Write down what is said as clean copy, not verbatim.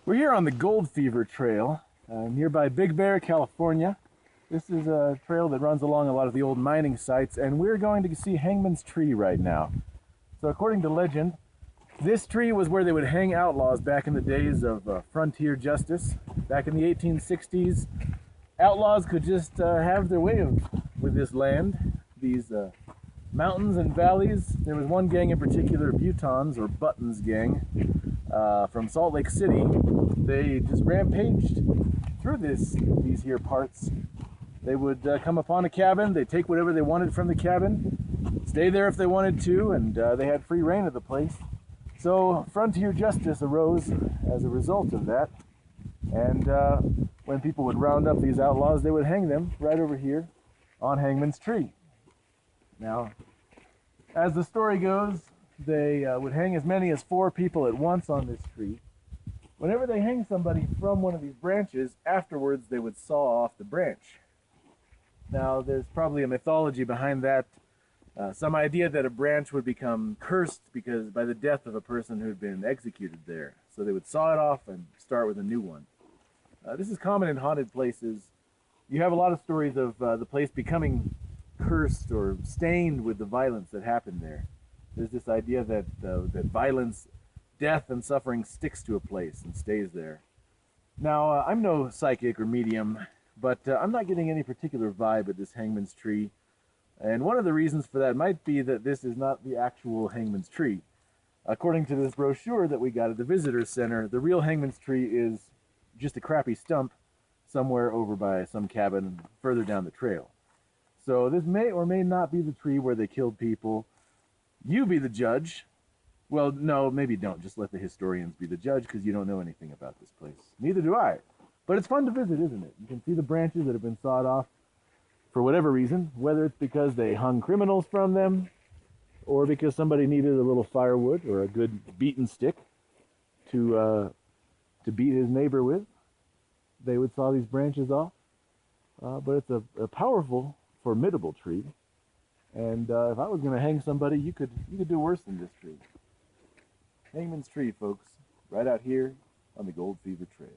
We're here on the Gold Fever Trail, nearby Big Bear, California. This is a trail that runs along a lot of the old mining sites, and we're going to see Hangman's tree right now. So according to legend, this tree was where they would hang outlaws back in the days of frontier justice. Back in the 1860s, outlaws could just have their way with this land, these mountains and valleys. There was one gang in particular, Butons, or Buttons gang, from Salt Lake City. They just rampaged through these here parts. They would come upon a cabin, they'd take whatever they wanted from the cabin, stay there if they wanted to, and they had free reign of the place. So frontier justice arose as a result of that, and when people would round up these outlaws, they would hang them right over here on Hangman's tree. Now, as the story goes, they would hang as many as 4 people at once on this tree. Whenever they hang somebody from one of these branches, afterwards they would saw off the branch. Now, there's probably a mythology behind that. Some idea that a branch would become cursed because by the death of a person who had been executed there. So they would saw it off and start with a new one. This is common in haunted places. You have a lot of stories of the place becoming cursed or stained with the violence that happened there. There's this idea that violence, death, and suffering sticks to a place and stays there. Now, I'm no psychic or medium, but I'm not getting any particular vibe at this Hangman's tree. And one of the reasons for that might be that this is not the actual Hangman's tree. According to this brochure that we got at the visitor center, the real Hangman's tree is just a crappy stump somewhere over by some cabin further down the trail. So this may or may not be the tree where they killed people. You be the judge. Well, no, maybe don't. Just let the historians be the judge, because you don't know anything about this place. Neither do I. But it's fun to visit, isn't it? You can see the branches that have been sawed off for whatever reason, whether it's because they hung criminals from them, or because somebody needed a little firewood or a good beaten stick to beat his neighbor with. They would saw these branches off. But it's a powerful, formidable tree. And if I was going to hang somebody, you could do worse than this tree. Hangman's tree, folks, right out here on the Gold Fever Trail.